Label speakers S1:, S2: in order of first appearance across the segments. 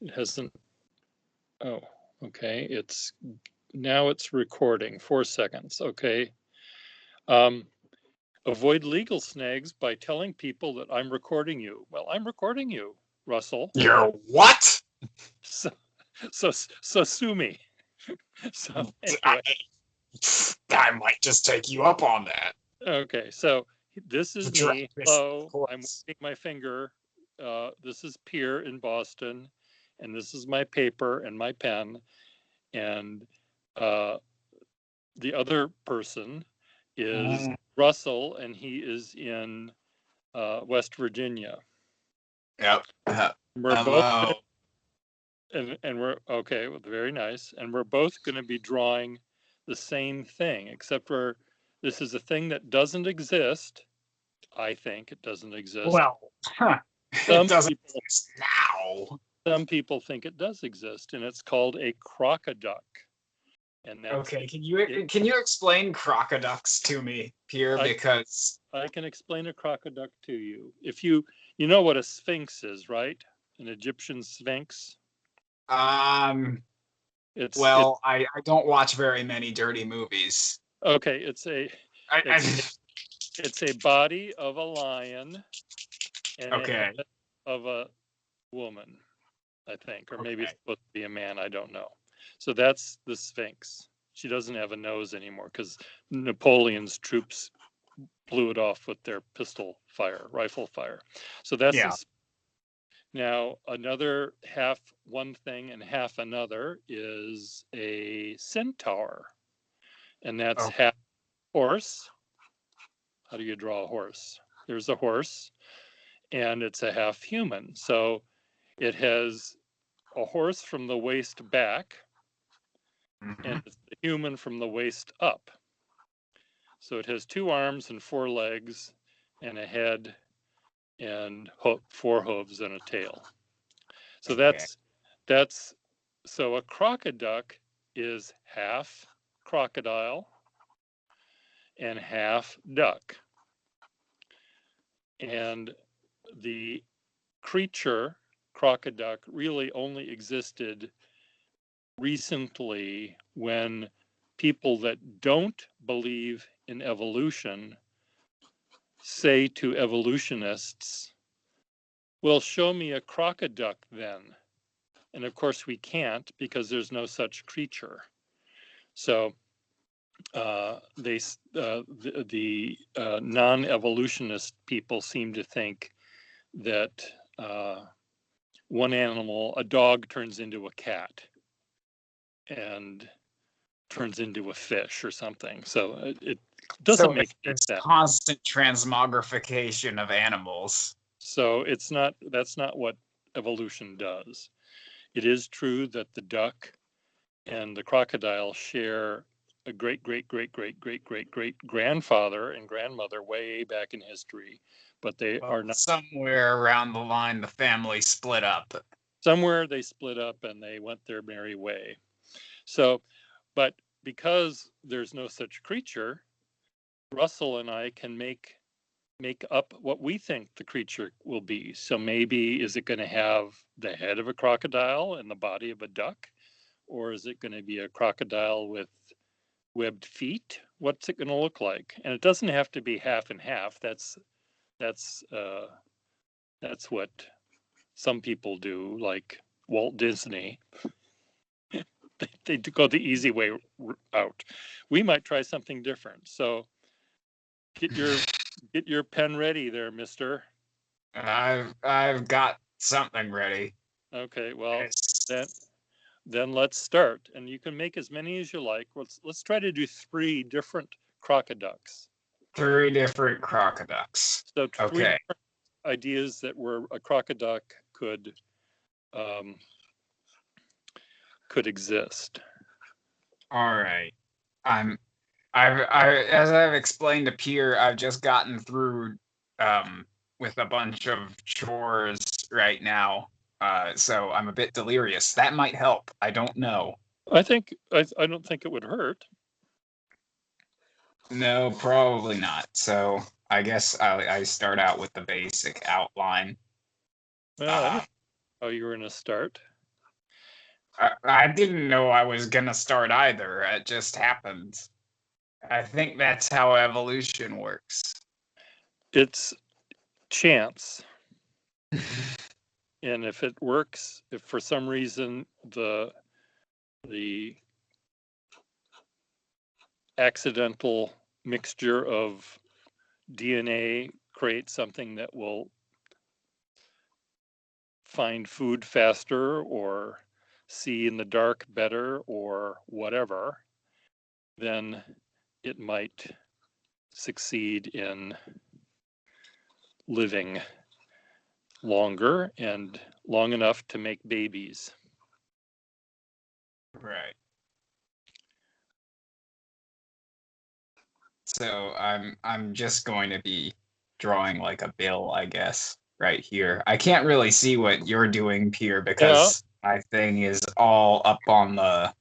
S1: It hasn't. Oh, okay. It's recording. 4 seconds. Okay. Um, avoid legal snags by telling people that I'm recording you. Well, I'm recording you, Russell.
S2: You're what?
S1: So, so sue me. So
S2: I,
S1: anyway,
S2: I might just take you up on that.
S1: okay. So this
S2: To
S1: is
S2: drag
S1: me.
S2: this
S1: Hello, I'm
S2: course.
S1: waving my finger. This is Pier in Boston, and this is my paper and my pen. And uh, the other person is
S2: Mm,
S1: Russell, and he is in West Virginia.
S2: yep.
S1: We're both
S2: Hello.
S1: and we're okay. Well, very nice. And we're both going to be drawing the same thing, except for this is a thing that doesn't exist. I think it doesn't exist.
S2: Well, huh. It
S1: Some
S2: doesn't
S1: people,
S2: exist now.
S1: some people think it does exist, and it's called a crocoduck. And that's
S2: Okay,
S1: it.
S2: can you explain crocoducks to me, Pierre?
S1: I
S2: Because
S1: I can explain a crocoduck to you. If you know what a sphinx is, right? An Egyptian sphinx.
S2: um,
S1: It's
S2: I don't watch very many dirty movies.
S1: okay.
S2: I
S1: It's it's a body of a lion and a
S2: okay,
S1: head of a woman, I think, or maybe it's
S2: okay,
S1: supposed to be a man. I don't know. So that's the sphinx. She doesn't have a nose anymore because Napoleon's troops blew it off with their pistol fire, rifle fire. So that's
S2: yeah,
S1: the Now, another half one thing and half another is a centaur, and that's
S2: oh,
S1: half horse. How do you draw a horse? There's a horse, and it's a half human. So it has a horse from the waist back, and
S2: mhm,
S1: it's a human from the waist up. So it has 2 arms and 4 legs, and a head, and 4 hooves and a tail. So
S2: okay,
S1: that's so a crocoduck is half crocodile and half duck. And the creature crocoduck really only existed recently when people that don't believe in evolution say to evolutionists, well, show me a crocoduck then. And of course, we can't because there's no such creature. So the non-evolutionist people seem to think that one animal, a dog, turns into a cat and turns into a fish or something. So it doesn't
S2: so
S1: make
S2: it's
S1: any
S2: this
S1: sense.
S2: constant transmogrification of animals.
S1: So it's not that's not what evolution does. It is true that the duck and the crocodile share a great great great great great great great grandfather and grandmother way back in history, but they
S2: But
S1: are not.
S2: somewhere around the line, the family split up.
S1: Somewhere they split up and they went their merry way. So, but because there's no such creature, Russell and I can make up what we think the creature will be. So maybe is it going to have the head of a crocodile and the body of a duck, or is it going to be a crocodile with webbed feet? What's it going to look like? And it doesn't have to be half and half. That's uh, that's what some people do, like Walt Disney. They go the easy way out. We might try something different. So get your get your pen ready there, mister.
S2: I've got something ready.
S1: Okay, well then
S2: It's
S1: then let's start. And you can make as many as you like. Let's try to do 3 different crocoducks.
S2: three different crocoducks.
S1: So three
S2: Okay.
S1: different ideas that were a crocoduck um, could exist.
S2: All right. I'm as I've explained to Pierre, I've just gotten through um with a bunch of chores right now. So I'm a bit delirious. That might help. I don't know.
S1: I don't think it would hurt.
S2: No, probably not. So I guess I start out with the basic outline.
S1: Well, I
S2: Uh,
S1: didn't know you were going to start.
S2: I didn't know I was gonna start either. It just happened. I think that's how evolution works.
S1: It's chance. And if it works, if for some reason the accidental mixture of DNA creates something that will find food faster or see in the dark better or whatever, then it might succeed in living longer and long enough to make babies.
S2: Right. So I'm just going to be drawing like a bill, I guess, right here. I can't really see what you're doing, Pierre,
S1: Yeah,
S2: because my thing is all up on the.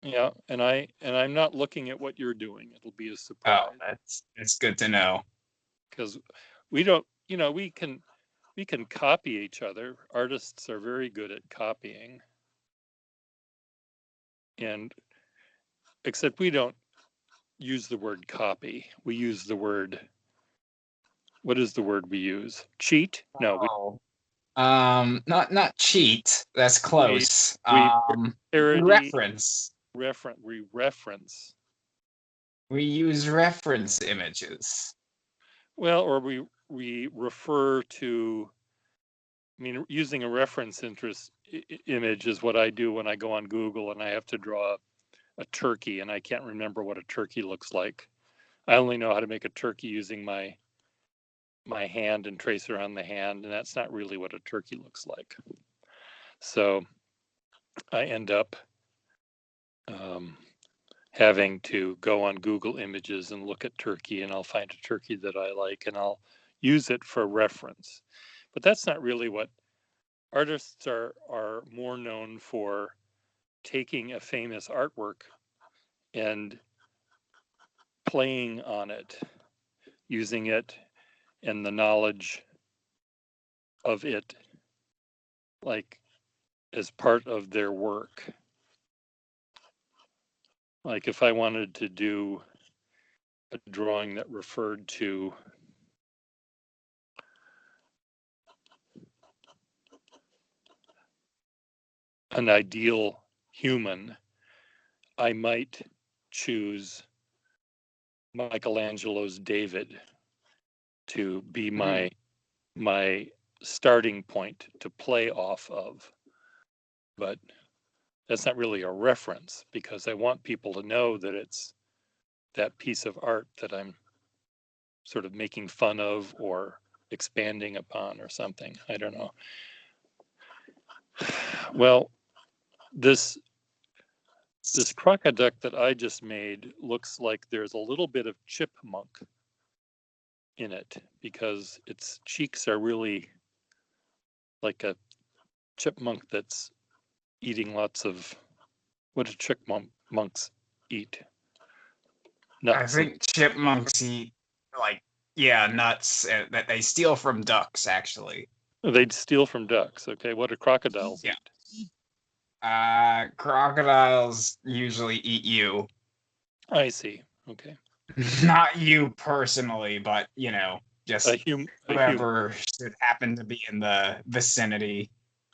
S1: yeah, and I'm not looking at what you're doing. It'll be a
S2: Oh,
S1: surprise
S2: that's good to know.
S1: because we don't, we can copy each other. Artists are very good at copying, and except we don't use the word copy. We use the word, what is the word we use? Cheat? No,
S2: Oh. Not cheat. That's
S1: we
S2: close.
S1: we parody,
S2: Reference.
S1: we reference.
S2: We use reference images.
S1: Well, or we refer to, I mean, using a reference interest image is what I do when I go on Google and I have to draw a turkey and I can't remember what a turkey looks like. I only know how to make a turkey using my hand and trace around the hand, and that's not really what a turkey looks like. So I end up having to go on Google Images and look at turkey, and I'll find a turkey that I like and I'll use it for reference. But that's not really what artists are more known for, taking a famous artwork and playing on it, using it and the knowledge of it like as part of their work. Like if I wanted to do a drawing that referred to an ideal human, I might choose Michelangelo's David to be my starting point to play off of. But that's not really a reference because I want people to know that it's that piece of art that I'm sort of making fun of or expanding upon or something. I don't know. Well, this crocoduck that I just made looks like there's a little bit of chipmunk in it because its cheeks are really like a chipmunk that's eating lots of, what do chipmunks eat?
S2: I
S1: Nuts.
S2: think chipmunks eat like nuts that they steal from ducks actually.
S1: They'd steal from ducks. Okay, what do crocodiles
S2: Yeah.
S1: eat?
S2: Crocodiles usually eat you.
S1: I see. Okay.
S2: Not you personally, but
S1: A
S2: just
S1: human.
S2: whoever should happen to be in the vicinity.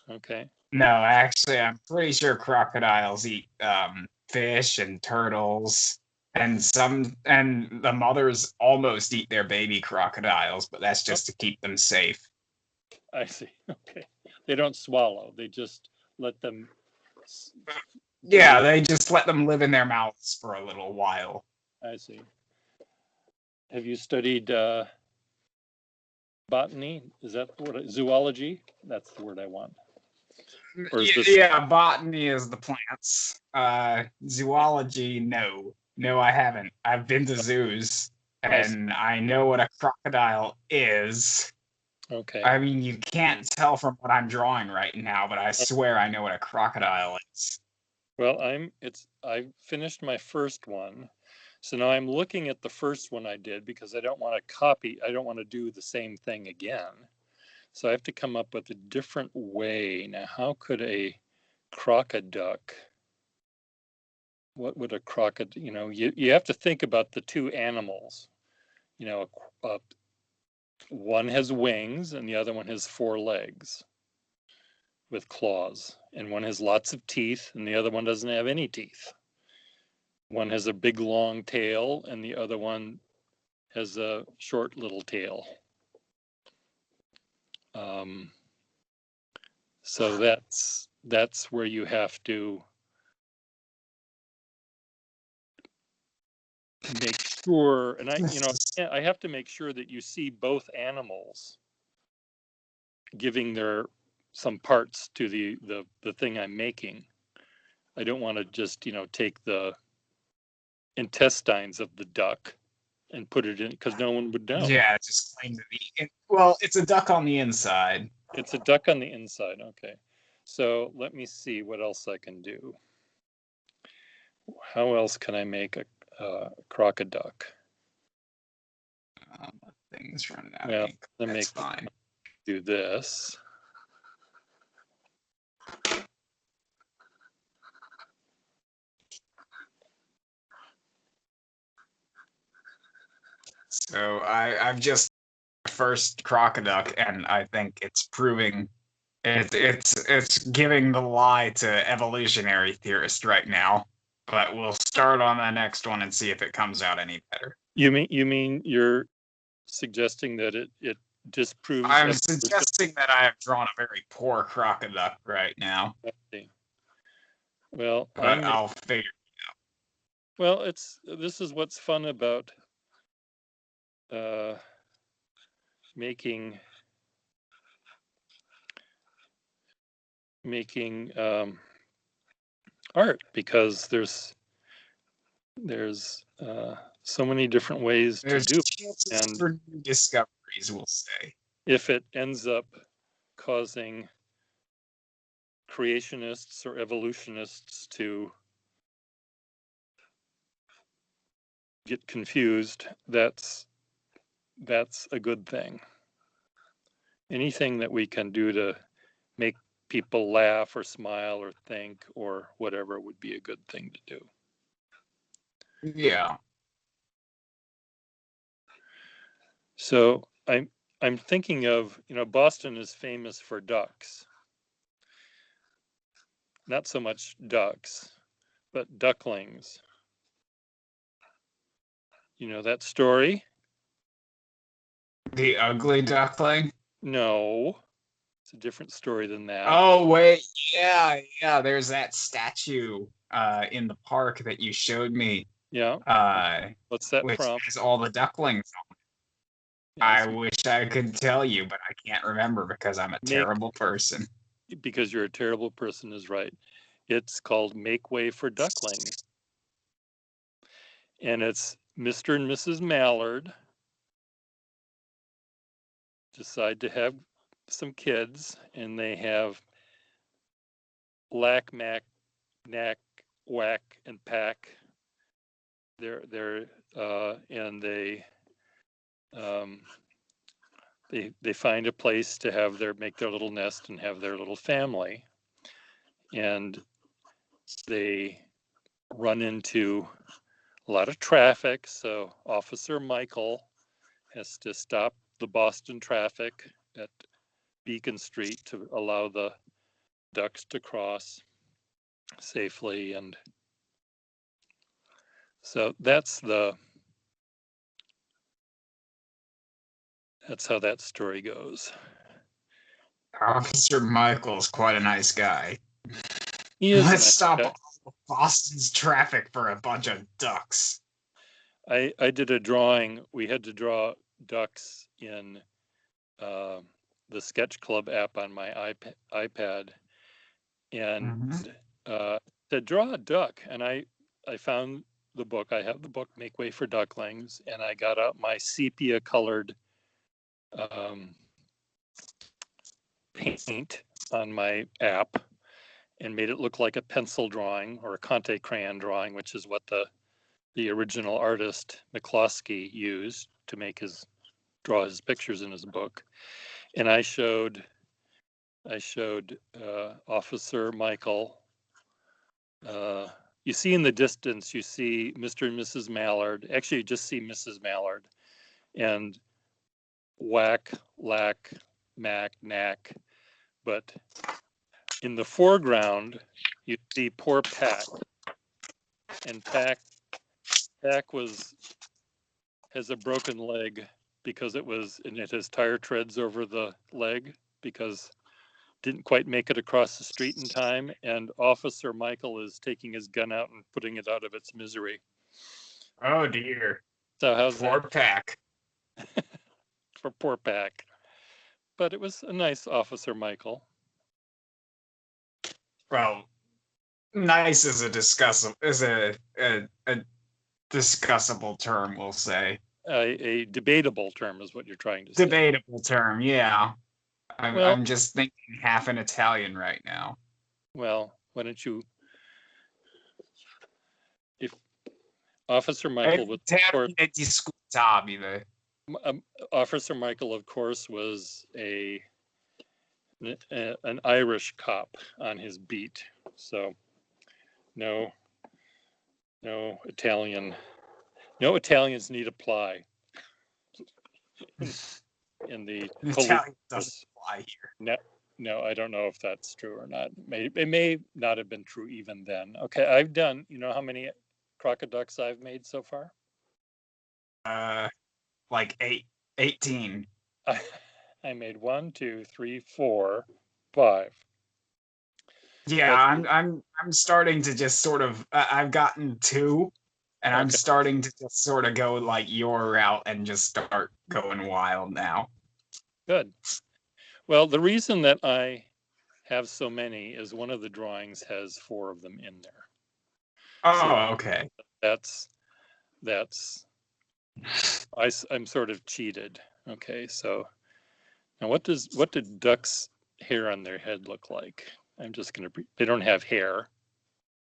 S1: Okay.
S2: No, actually, I'm pretty sure crocodiles eat fish and turtles, and the mothers almost eat their baby crocodiles, but that's
S1: Oh,
S2: just to keep them safe.
S1: I see. Okay. They don't swallow. They just let them
S2: Yeah,
S1: live.
S2: they just let them live in their mouths for a little while.
S1: I see. Have you studied botany? Is that what zoology? That's the word I want. Or is this?
S2: Yeah, botany is the plants. Zoology, no. No, I haven't. I've been to zoos,
S1: I see.
S2: and I know what a crocodile is.
S1: Okay.
S2: I mean, you can't tell from what I'm drawing right now, but I swear I know what a crocodile is.
S1: Well, I finished my first one. So now I'm looking at the first one I did because I don't want to copy, I don't want to do the same thing again. So I have to come up with a different way. Now, how could a crocoduck. What would a crocoduck, you have to think about the two animals. One has wings and the other one has 4 legs with claws. And one has lots of teeth and the other one doesn't have any teeth. One has a big long tail and the other one has a short little tail. So that's where you have to make sure, and I have to make sure that you see both animals giving some parts to the thing I'm making. I don't want to just, take the intestines of the duck and put it in, because no one would know.
S2: Yeah, just claim to be. Well, it's a duck on the inside.
S1: It's a duck on the inside. Okay. So let me see what else I can do. How else can I make a crocoduck?
S2: Things running out
S1: Well,
S2: of ink. That's fine.
S1: Do this.
S2: So I've just first crocoduck, and I think it's proving it's giving the lie to evolutionary theorists right now. But we'll start on the next one and see if it comes out any better.
S1: You mean you're suggesting that it disproves?
S2: I'm suggesting that I have drawn a very poor crocoduck right now.
S1: Well,
S2: but I'll figure it out.
S1: Well, this is what's fun about making art, because there's so many different ways to do it.
S2: And for new discoveries, we'll say.
S1: If it ends up causing creationists or evolutionists to get confused, that's a good thing. Anything that we can do to make people laugh or smile or think or whatever would be a good thing to do.
S2: Yeah.
S1: So I'm thinking of, Boston is famous for ducks. Not so much ducks, but ducklings. You know that story?
S2: The ugly duckling?
S1: No, it's a different story than that.
S2: Oh, wait. Yeah. There's that statue in the park that you showed me.
S1: Yeah. What's that
S2: which
S1: from?
S2: has all the ducklings on it. Yes. I wish I could tell you, but I can't remember because I'm a terrible person.
S1: Because you're a terrible person is right. It's called Make Way for Ducklings. And it's Mr. and Mrs. Mallard decide to have some kids, and they have Lack, Mac, Knack, Whack, and Pack. And they find a place to make their little nest and have their little family, and they run into a lot of traffic. So Officer Michael has to stop the Boston traffic at Beacon Street to allow the ducks to cross safely. And so that's how that story goes.
S2: Officer Michael's quite a nice guy.
S1: Let's
S2: stop all Boston's traffic for a bunch of ducks.
S1: I did a drawing. We had to draw ducks in the Sketch Club app on my iPad, and said draw a duck. And I found the book. I have the book Make Way for Ducklings, and I got out my sepia colored paint on my app and made it look like a pencil drawing or a Conte crayon drawing, which is what the original artist McCloskey used to draw his pictures in his book. And I showed Officer Michael You see in the distance, you see Mr. and Mrs. Mallard. Actually, you just see Mrs. Mallard. And whack, lack, mac, knack. But in the foreground, you see poor Pack. And Pack has a broken leg because it has tire treads over the leg because didn't quite make it across the street in time, and Officer Michael is taking his gun out and putting it out of its misery.
S2: Oh dear.
S1: So how's
S2: Poor
S1: that
S2: Pack.
S1: for poor Pack? But it was a nice Officer Michael.
S2: Well, nice is a discussable term, we'll say.
S1: A debatable term is what you're trying to say.
S2: Debatable term, yeah.
S1: Well,
S2: I'm just thinking half in Italian right now.
S1: well, why don't you? If Officer Michael was, Officer Michael, of course, was an Irish cop on his beat, so no Italians need apply in the
S2: Italian doesn't apply here.
S1: No, I don't know if that's true or not. It may not have been true even then. Okay, I've done, you know how many crocoducks I've made so far?
S2: Like 18.
S1: I made 1, 2, 3, 4, 5.
S2: Yeah, I'm starting to just sort of I've gotten 2, and I'm starting to just sort of go like your route and just start going wild now.
S1: Good. Well, the reason that I have so many is one of the drawings has 4 of them in there.
S2: Oh, so okay.
S1: I'm sort of cheated. Okay, so now what did ducks' hair on their head look like? They don't have hair.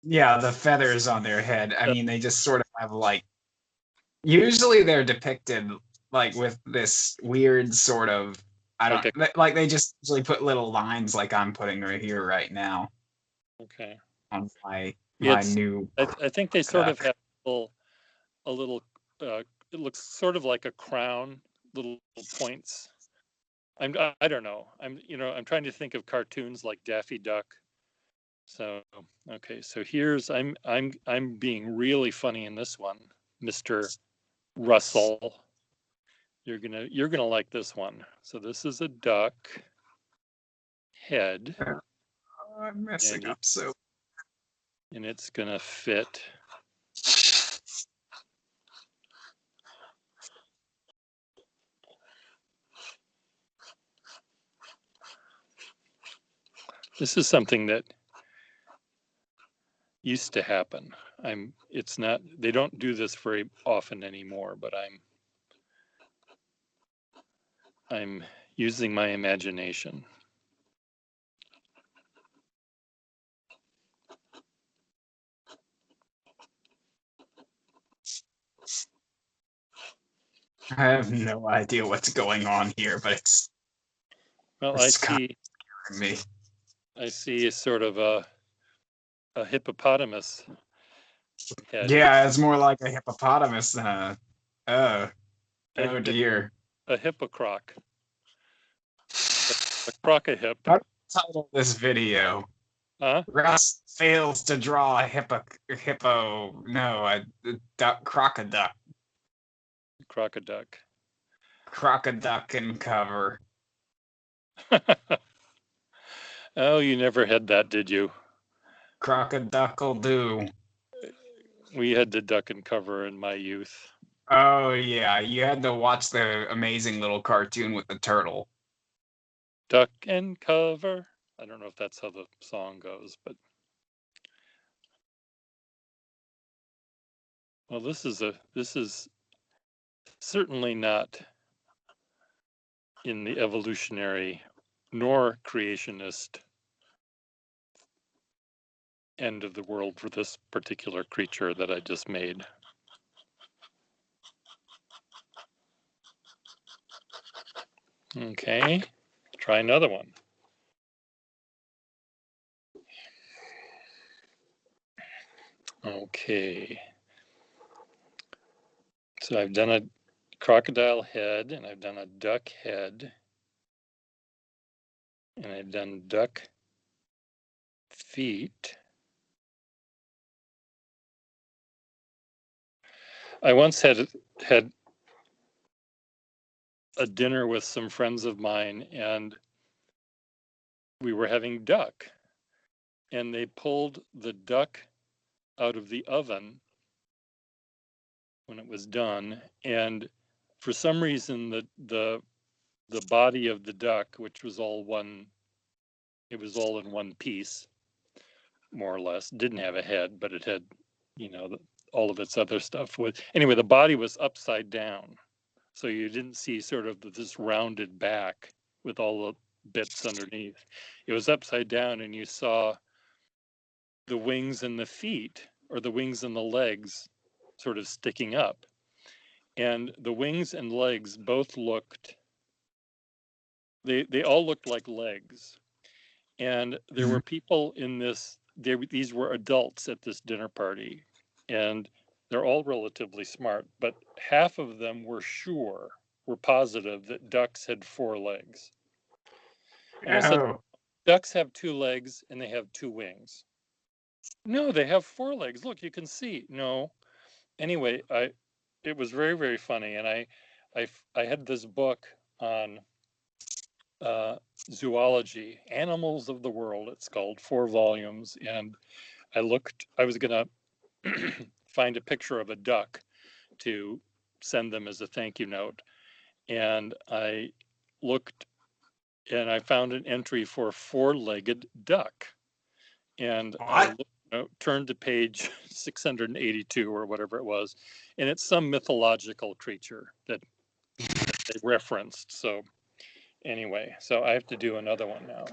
S2: Yeah, the feathers on their head. I mean, they just sort of have like, usually they're depicted like with this weird sort of, like they just usually put little lines like I'm putting right here right now.
S1: Okay.
S2: On my new.
S1: I think they sort of have a little it looks sort of like a crown, little points. I don't know. I'm trying to think of cartoons like Daffy Duck. So okay, so here's I'm being really funny in this one, Mr. Russell. You're gonna like this one. So this is a duck head.
S2: Oh, I'm messing up so.
S1: And it's gonna fit. This is something that used to happen. They don't do this very often anymore, but I'm using my imagination.
S2: I have no idea what's going on here, but it's.
S1: Well, I see a sort of a hippopotamus head.
S2: Yeah, it's more like a hippopotamus than oh dear.
S1: A hippocroc. A crocahip.
S2: How do I title this video?
S1: Huh?
S2: Russ fails to draw a crocoduck.
S1: Crocoduck.
S2: Crocoduck in cover.
S1: Oh, you never had that, did you?
S2: Crocoduck'll do.
S1: We had the duck and cover in my youth.
S2: Oh yeah, you had to watch the amazing little cartoon with the turtle.
S1: Duck and cover. I don't know if that's how the song goes, but well, this is certainly not in the evolutionary nor creationist end of the world for this particular creature that I just made. Okay, try another one. Okay. So I've done a crocodile head, and I've done a duck head, and I've done duck feet. I once had a dinner with some friends of mine, and we were having duck, and they pulled the duck out of the oven when it was done, and for some reason the body of the duck, which was all one, it was all in one piece, more or less, didn't have a head, but it had, all of its other stuff. Anyway, the body was upside down, so you didn't see sort of this rounded back with all the bits underneath. It was upside down, and you saw the wings and the feet, or the wings and the legs, sort of sticking up. And the wings and legs both looked, they all looked like legs. And there were people in these were adults at this dinner party, and they're all relatively smart, but half of them were positive that ducks had 4 legs. And I said,
S2: Oh.
S1: ducks have 2 legs and they have 2 wings. No, they have 4 legs. Look, you can see. No. Anyway, it was very, very funny. And I had this book on zoology, Animals of the World, it's called, 4 volumes. And I was going to find a picture of a duck to send them as a thank you note. And I looked, and I found an entry for 4-legged duck. And I turned to page 682 or whatever it was, and it's some mythological creature that they referenced. So anyway, so I have to do another one now.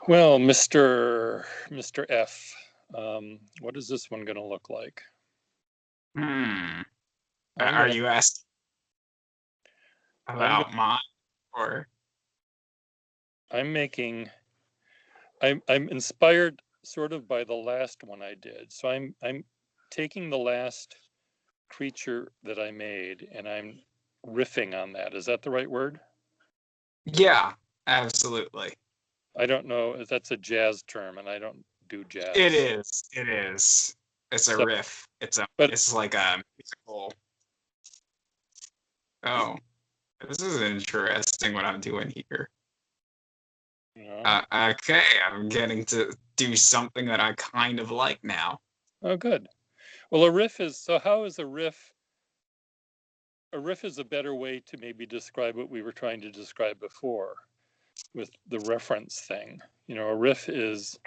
S1: Well, Mr. F, what is this one going to look like?
S2: Are you asking about mine, or?
S1: I'm inspired sort of by the last one I did. So I'm taking the last creature that I made and I'm riffing on that. Is that the right word?
S2: Yeah, absolutely.
S1: I don't know if that's a jazz term, and I don't do jazz.
S2: It is. It is. It's a riff. It's like a musical. Oh, this is interesting what I'm doing here. Okay, I'm getting to do something that I kind of like now.
S1: Oh, good. Well, a riff is, so how is a riff? A riff is a better way to maybe describe what we were trying to describe before with the reference thing. A riff is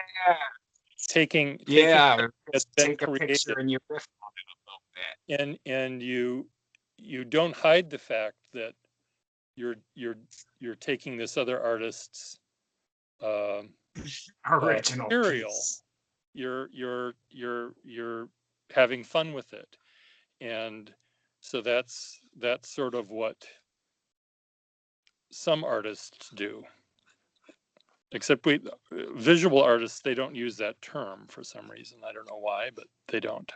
S1: taking
S2: take a
S1: picture
S2: and you riff on it a little bit.
S1: And you don't hide the fact that you're taking this other artist's
S2: original
S1: material.
S2: Piece.
S1: You're having fun with it, and so that's sort of what some artists do. Except visual artists, they don't use that term for some reason. I don't know why, but they don't.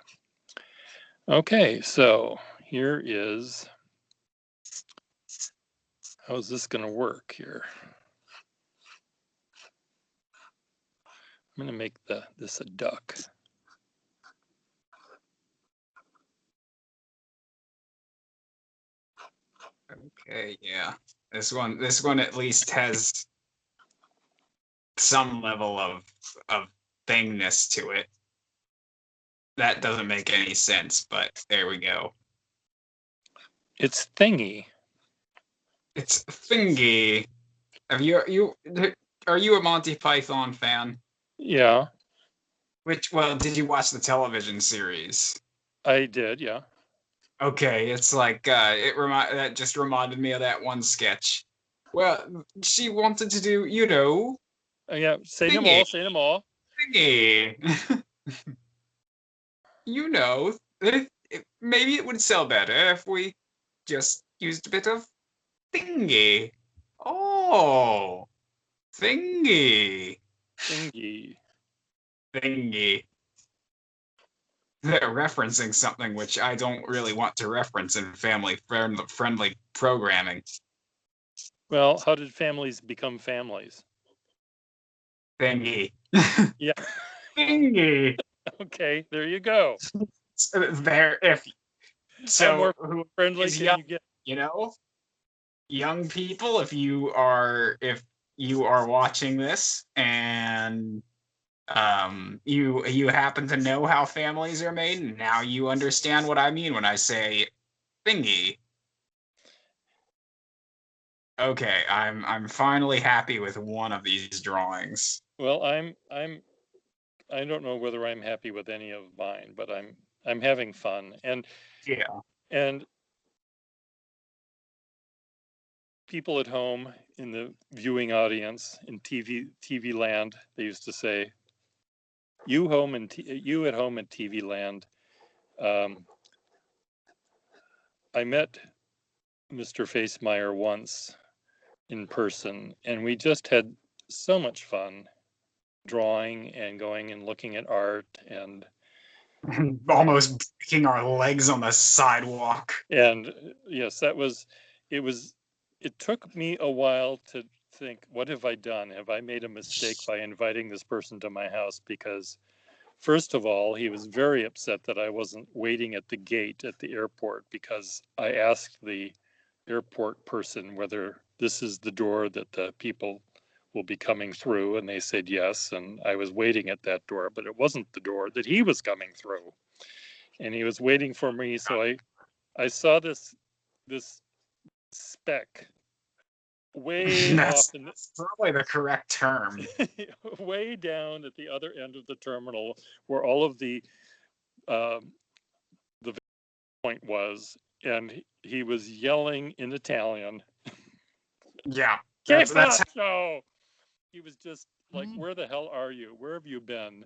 S1: Okay, so here is, how's this going to work here? I'm going to make this a duck.
S2: Okay, yeah. This one at least has some level of thingness to it. That doesn't make any sense, but there we go.
S1: It's thingy.
S2: It's thingy. Are you a Monty Python fan?
S1: Yeah.
S2: Did you watch the television series?
S1: I did, yeah.
S2: Okay, it's like that just reminded me of that one sketch. Well, she wanted to do,
S1: Yeah, say them all, say them all.
S2: Thingy. Maybe it would sell better if we just used a bit of thingy. Oh, thingy.
S1: Thingy.
S2: thingy. They're referencing something which I don't really want to reference in family-friendly programming.
S1: Well, how did families become families?
S2: Thingy.
S1: Yeah.
S2: Thingy.
S1: Okay, there you go.
S2: There, if
S1: How
S2: so,
S1: more
S2: who
S1: friendly
S2: is
S1: can
S2: young?
S1: you get?
S2: You know, young people. If you are watching this and you happen to know how families are made, now you understand what I mean when I say thingy. Okay, I'm finally happy with one of these drawings.
S1: Well, I don't know whether I'm happy with any of mine, but I'm having fun.
S2: Yeah.
S1: And people at home in the viewing audience in TV land, they used to say, you at home in TV land. I met Mr. Facemeyer once in person, and we just had so much fun drawing and going and looking at art and
S2: Almost breaking our legs on the sidewalk.
S1: yes, it took me a while to think, what have I done? Have I made a mistake by inviting this person to my house? Because first of all, he was very upset that I wasn't waiting at the gate at the airport, because I asked the airport person whether this is the door that the people will be coming through, and they said yes, and I was waiting at that door, but it wasn't the door that he was coming through, and he was waiting for me. So I saw this speck way off
S2: That's probably the correct term.
S1: way down at the other end of the terminal, where all of the point was, and he was yelling in Italian,
S2: Yeah,
S1: "Che
S2: that's
S1: faccio?" He was just like, "Where the hell are you? Where have you been?"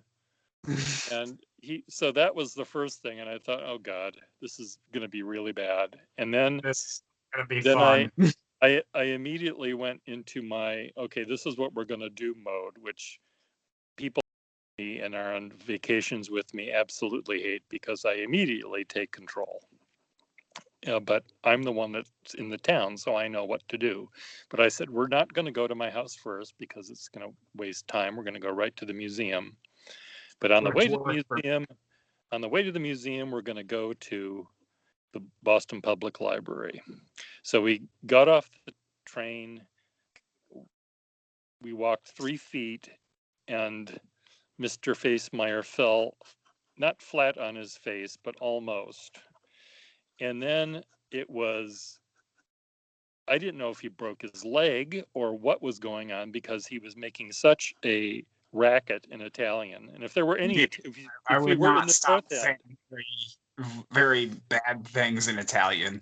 S1: And so that was the first thing, and I thought, oh God, this is going to be really bad. And
S2: this is gonna be
S1: then
S2: fun.
S1: I immediately went into my, okay, this is what we're going to do mode, which people and are on vacations with me absolutely hate, because I immediately take control. But I'm the one that's in the town, so I know what to do. But I said, we're not going to go to my house first because it's going to waste time. We're going to go right to the museum. But on the way to the museum, we're going to go to the Boston Public Library. So we got off the train, we walked 3 feet, and Mr. Facemeyer fell, not flat on his face, but almost. And then I didn't know if he broke his leg or what was going on, because he was making such a racket in Italian. And if there were any,
S2: I
S1: if we
S2: would
S1: were in
S2: not
S1: the
S2: stop
S1: North
S2: saying
S1: End,
S2: very bad things in Italian.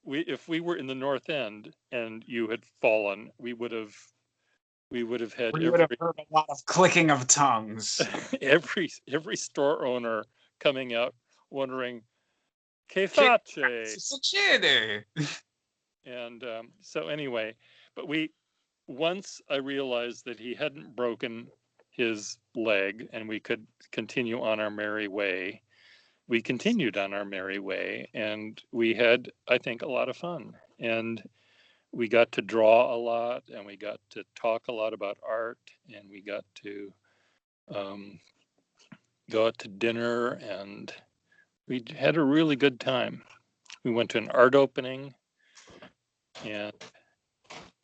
S1: if we were in the North End and you had fallen, we would have had
S2: We would have heard a lot of clicking of tongues.
S1: every store owner coming out wondering, "Che face?"
S2: Succede.
S1: And so anyway, but once I realized that he hadn't broken his leg and we could continue on our merry way, we continued on our merry way, and we had, I think, a lot of fun. And we got to draw a lot, and we got to talk a lot about art, and we got to go out to dinner, and we had a really good time. We went to an art opening, and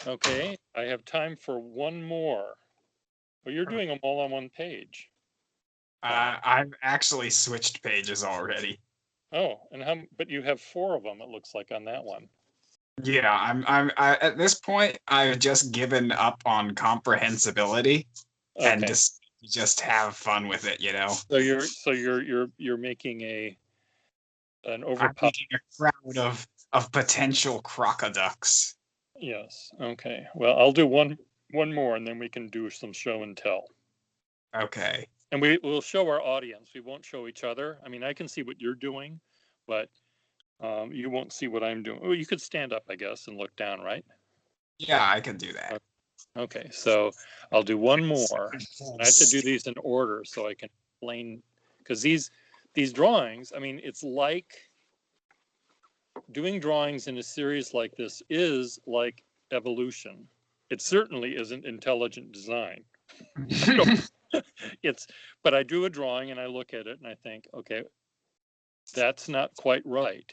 S1: okay, I have time for one more. Well, you're doing them all on one page.
S2: I've actually switched pages already.
S1: Oh, but you have 4 of them, it looks like, on that one.
S2: Yeah, at this point, I've just given up on comprehensibility and
S1: Okay.
S2: just have fun with it, you know.
S1: So you're making an
S2: I'm
S1: overpowered.
S2: making a crowd of potential crocoducks.
S1: Yes. Okay. Well, I'll do one more, and then we can do some show and tell.
S2: Okay.
S1: And we'll show our audience. We won't show each other. I mean, I can see what you're doing, but you won't see what I'm doing. Well, you could stand up, I guess, and look down, right?
S2: Yeah, I can do that.
S1: Okay, so I'll do one more. I have to do these in order so I can explain, because these drawings, I mean, it's like doing drawings in a series like this is like evolution. It certainly isn't intelligent design. It's, but I do a drawing and I look at it and I think, okay, that's not quite right.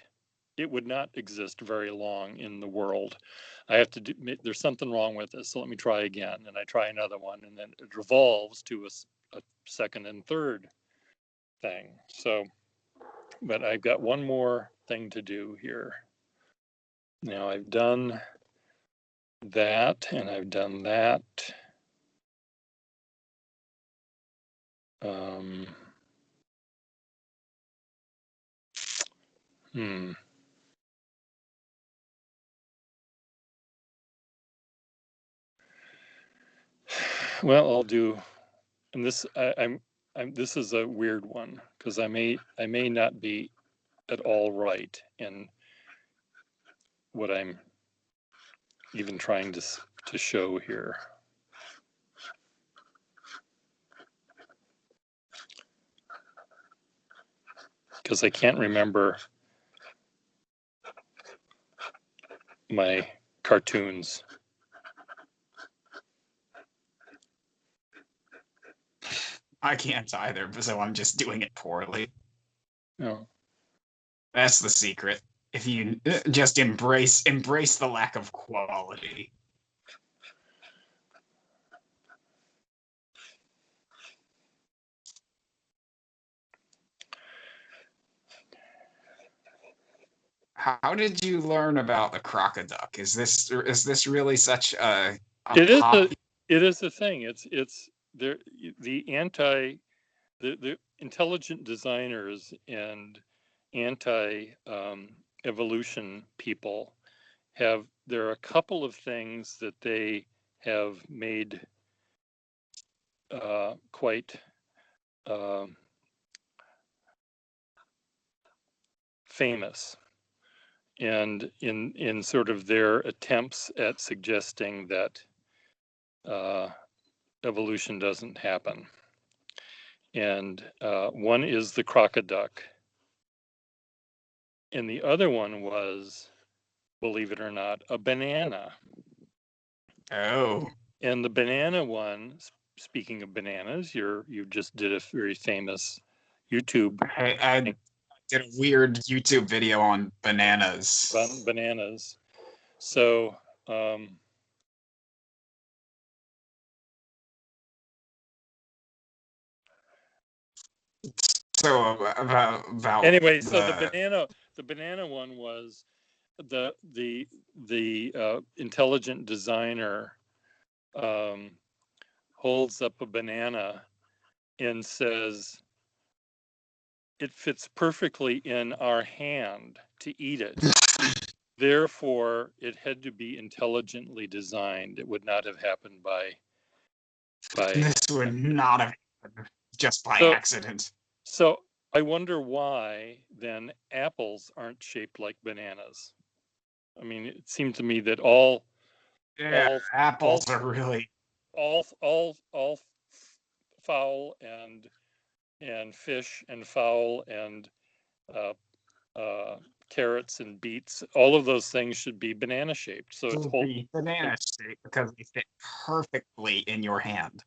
S1: It would not exist very long in the world. I have to do, there's something wrong with this. So let me try again. And I try another one, and then it revolves to a second and third thing. So, but I've got one more thing to do here. Now I've done that and I've done that. Um, hmm. Well, I'll do, and this this is a weird one because I may not be at all right in what I'm even trying to show here. Because I can't remember my cartoons.
S2: I can't either, so I'm just doing it poorly.
S1: No.
S2: That's the secret. If you just embrace the lack of quality. How did you learn about the crocoduck? Is this really such a
S1: It is
S2: pop?
S1: a thing. It's there, the intelligent designers and anti evolution people have, there are a couple of things that they have made quite famous, and in sort of their attempts at suggesting that evolution doesn't happen. And one is the crocoduck, and the other one was, believe it or not, a banana.
S2: Oh.
S1: And the banana one, speaking of bananas, you just did a very famous YouTube
S2: I did a weird YouTube video on bananas.
S1: bananas. So
S2: So about
S1: anyway, so the banana one was the intelligent designer holds up a banana and says, it fits perfectly in our hand to eat it. Therefore, it had to be intelligently designed. It would not have happened by
S2: this would not have happened just by
S1: so,
S2: accident.
S1: so I wonder why then apples aren't shaped like bananas. I mean, it seemed to me that
S2: apples are really
S1: all fowl and fish and fowl and carrots and beets, all of those things should be banana shaped. So it's whole
S2: banana shaped because they fit perfectly in your hand.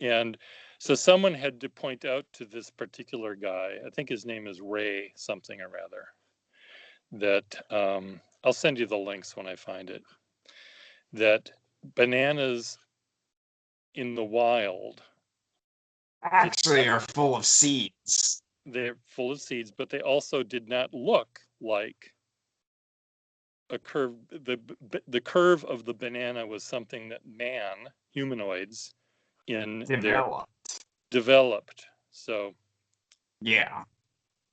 S1: And so someone had to point out to this particular guy, I think his name is Ray something or rather, that I'll send you the links when I find it, that bananas in the wild
S2: actually are full of seeds.
S1: They're full of seeds, but they also did not look like a curve. The curve of the banana was something that humanoids in developed. So
S2: yeah,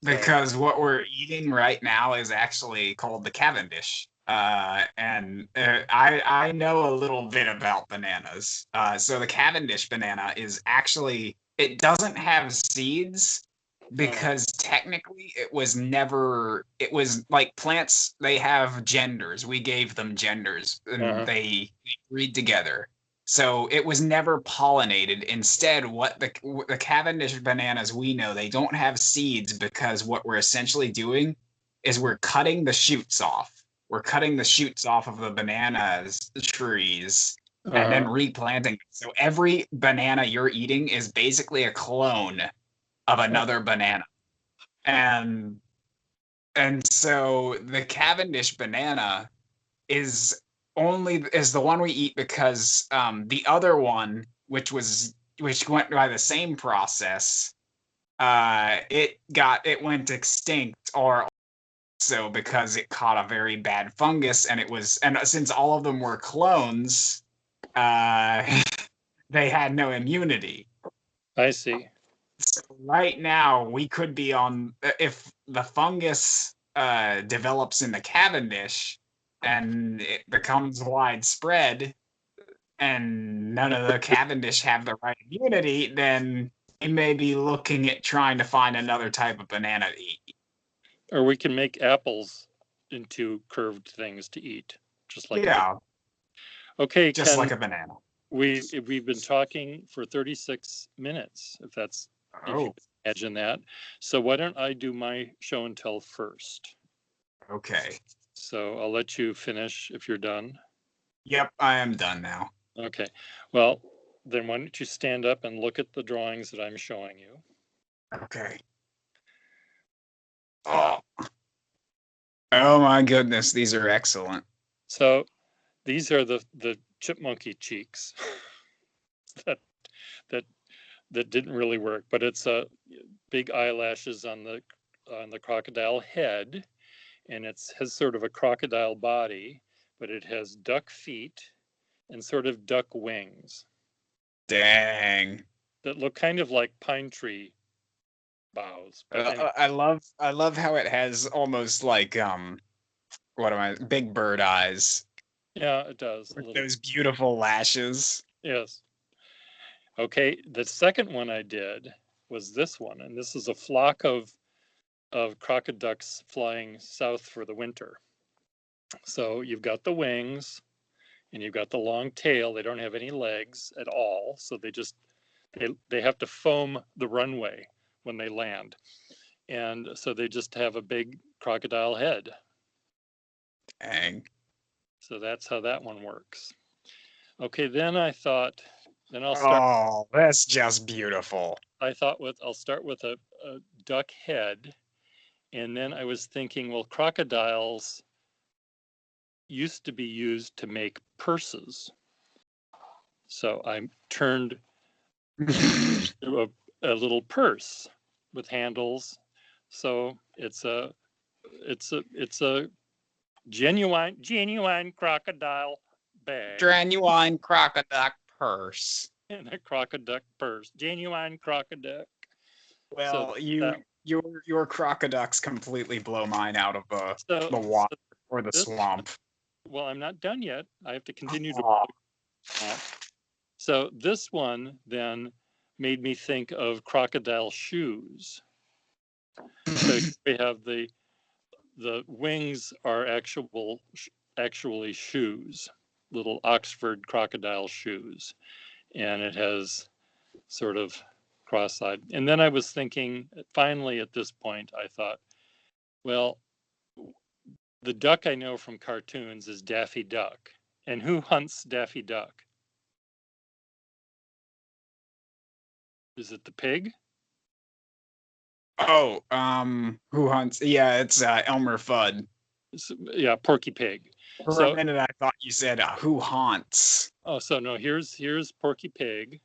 S2: because what we're eating right now is actually called the Cavendish. And I know a little bit about bananas. So the Cavendish banana is actually, it doesn't have seeds, because technically it was like plants, they have genders. We gave them genders and
S1: Uh-huh.
S2: they breed together. So it was never pollinated. Instead, what the Cavendish bananas we know, they don't have seeds because what we're essentially doing is we're cutting the shoots off. We're cutting the shoots off of the bananas trees and then
S1: Uh-huh.
S2: replanting. So every banana you're eating is basically a clone of
S1: Oh,
S2: another banana. And so the Cavendish banana is is the one we eat because the other one, which went by the same process, it went extinct, or so because it caught a very bad fungus, and since all of them were clones, uh, they had no immunity.
S1: I see.
S2: So right now, we could be on if the fungus develops in the Cavendish and it becomes widespread, and none of the Cavendish have the right immunity, then we may be looking at trying to find another type of banana to eat.
S1: Or we can make apples into curved things to eat, just like a banana.
S2: Yeah,
S1: Okay,
S2: just
S1: Ken,
S2: like a banana.
S1: we've been talking for 36 minutes, if you
S2: Oh,
S1: can imagine that. So why don't I do my show and tell first?
S2: okay.
S1: So I'll let you finish if you're done.
S2: Yep, I am done now.
S1: Okay. Well, then why don't you stand up and look at the drawings that I'm showing you?
S2: Okay. Oh, oh my goodness, these are excellent.
S1: So these are the chipmunky cheeks that that that didn't really work, but it's a big eyelashes on the crocodile head, and it has sort of a crocodile body, but it has duck feet and sort of duck wings
S2: Dang.
S1: that look kind of like pine tree boughs. But anyway,
S2: I love how it has almost like what am I big bird eyes
S1: yeah, it does a
S2: with
S1: little.
S2: those beautiful lashes.
S1: Yes. Okay, the second one I did was this one, and this is a flock of crocoducks flying south for the winter. So you've got the wings and you've got the long tail. They don't have any legs at all, so they have to foam the runway when they land. And so they just have a big crocodile head.
S2: Dang.
S1: So that's how that one works. Okay, then I thought then I'll start
S2: Oh, that's just beautiful.
S1: I'll start with a duck head. And then I was thinking, well, crocodiles used to be used to make purses. So I turned to a little purse with handles. So it's a genuine crocodile bag
S2: Genuine crocoduck purse.
S1: and a crocoduck purse. Genuine crocoduck. So
S2: Well,
S1: that
S2: your crocoducks completely blow mine out of
S1: so,
S2: the
S1: so
S2: water or the
S1: this
S2: swamp.
S1: well, I'm not done yet. I have to continue to
S2: Oh,
S1: that. So this one then made me think of crocodile shoes. So we have the wings are actually shoes, little Oxford crocodile shoes, and it has sort of cross-eyed. And then I was thinking, finally at this point, I thought, well, the duck I know from cartoons is Daffy Duck, and who hunts Daffy Duck? Is it the pig?
S2: oh, who hunts? Yeah, it's Elmer Fudd.
S1: Yeah, Porky Pig.
S2: For a
S1: So
S2: minute, I thought you said who haunts.
S1: oh, so no, here's Porky Pig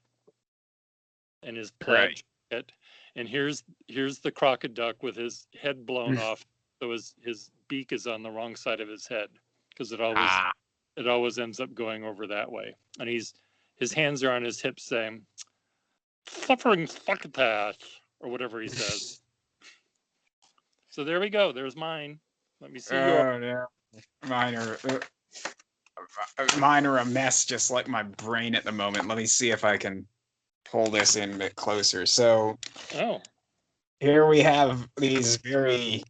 S1: and his plaid
S2: Right.
S1: jacket, and here's the crocoduck with his head blown off, so his beak is on the wrong side of his head because
S2: Ah.
S1: it always ends up going over that way, and his hands are on his hips saying, "Suffering succotash," or whatever he says. So there we go. There's mine. Let me see yours.
S2: Oh no, mine are mine are a mess, just like my brain at the moment. Let me see if I can pull this in a bit closer. So
S1: Oh,
S2: here we have these very.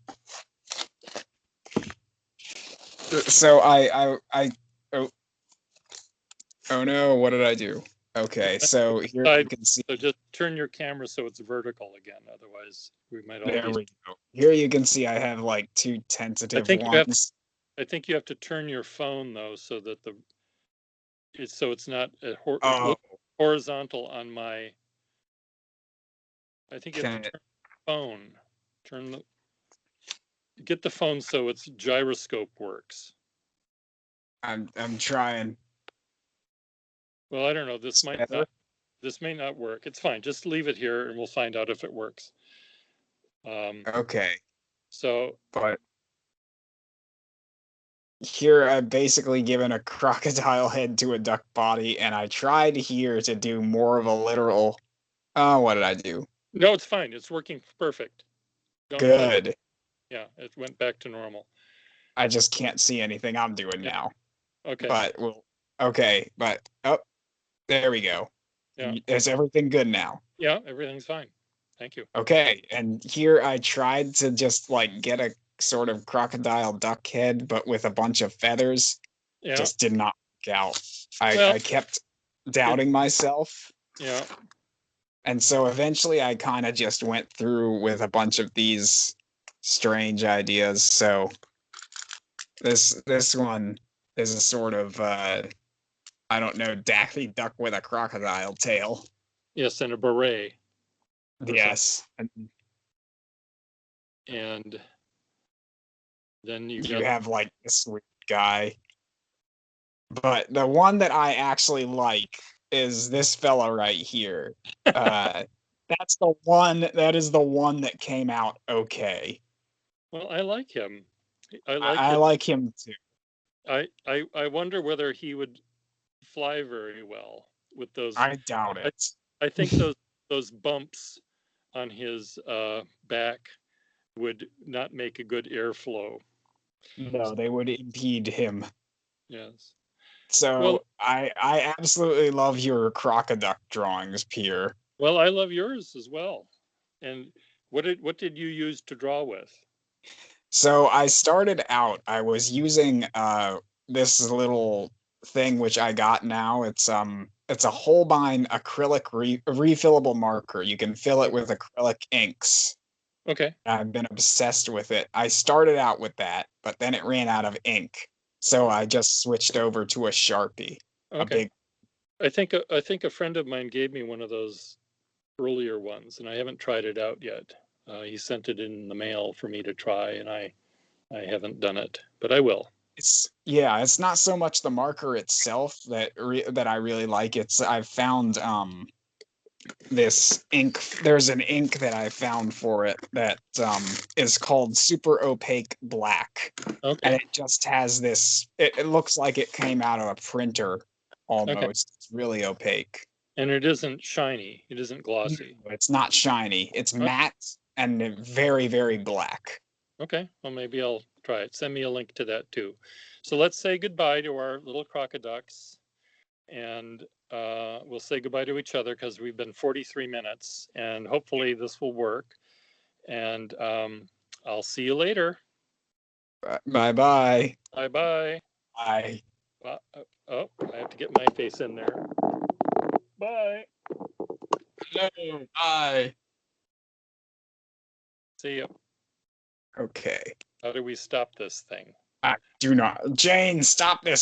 S2: So oh, oh no, what did I do? Okay, so here you can see.
S1: So just turn your camera so it's vertical again. Otherwise, we might all
S2: There
S1: be.
S2: we go. Here you can see I have like two
S1: I
S2: tentative
S1: think you have.
S2: ones.
S1: I think you have to turn your phone though, so that it's not it
S2: Oh,
S1: looks horizontal on my. I think you have to
S2: okay.
S1: turn the phone. Get the phone so its gyroscope works.
S2: I'm trying.
S1: Well, I don't know. This
S2: It's
S1: might
S2: better.
S1: not. This may not work. It's fine. Just leave it here, and we'll find out if it works.
S2: Okay,
S1: So
S2: but here I've basically given a crocodile head to a duck body, and I tried here to do more of a literal. Oh, what did I do?
S1: no, it's fine. It's working perfect. Don't touch.
S2: Good.
S1: Yeah, it went back to normal.
S2: I just can't see anything I'm doing
S1: Yeah.
S2: now.
S1: Okay.
S2: But well, okay, but oh, there we go.
S1: Yeah.
S2: Is everything good now?
S1: Yeah. Everything's fine. Thank you.
S2: Okay, and here I tried to just like get a sort of crocodile duck head, but with a bunch of feathers.
S1: Yeah.
S2: Just did not work out. I,
S1: Well,
S2: I kept doubting myself.
S1: yeah.
S2: And so eventually I kind of just went through with a bunch of these strange ideas. So this one is a sort of I don't know, Daffy Duck with a crocodile tail.
S1: Yes, and a beret.
S2: Yes.
S1: And then
S2: You have like this weird guy. But the one that I actually like is this fella right here. That's the one that is the one that came out okay.
S1: Well, I like him. I like
S2: I
S1: it.
S2: like him too.
S1: I wonder whether he would fly very well with those.
S2: I doubt
S1: I,
S2: it.
S1: I think those bumps on his back would not make a good airflow.
S2: No, they would impede him.
S1: Yes. Well,
S2: So I absolutely love your crocoduck drawings, Pierre.
S1: well, I love yours as well. And what did you use to draw with?
S2: So I started out, I was using this little thing which I got now. It's a Holbein acrylic refillable marker. You can fill it with acrylic inks.
S1: Okay.
S2: I've been obsessed with it. I started out with that, but then it ran out of ink. So I just switched over to a Sharpie, a
S1: Okay.
S2: big.
S1: I think a friend of mine gave me one of those earlier ones, and I haven't tried it out yet. He sent it in the mail for me to try, and I haven't done it, but I will.
S2: It's not so much the marker itself that I really like. It's I've found this ink. There's an ink that I found for it that is called super opaque black, and
S1: Okay.
S2: it just has this. It looks like it came out of a printer
S1: Okay.
S2: almost. It's really opaque.
S1: And it isn't shiny. It isn't
S2: No,
S1: glossy.
S2: it's not shiny. It's
S1: Oh,
S2: matte and very, very black.
S1: okay. Well, maybe I'll try it. Send me a link to that too. So let's say goodbye to our little crocoducks, and we'll say goodbye to each other because we've been 43 minutes, and hopefully this will work. And I'll see you later.
S2: Bye bye.
S1: Bye bye.
S2: Bye.
S1: Oh, I have to get my face in there. Bye.
S2: Hello. Bye.
S1: See you.
S2: Okay.
S1: How do we stop this thing?
S2: I do not. Jane, stop this.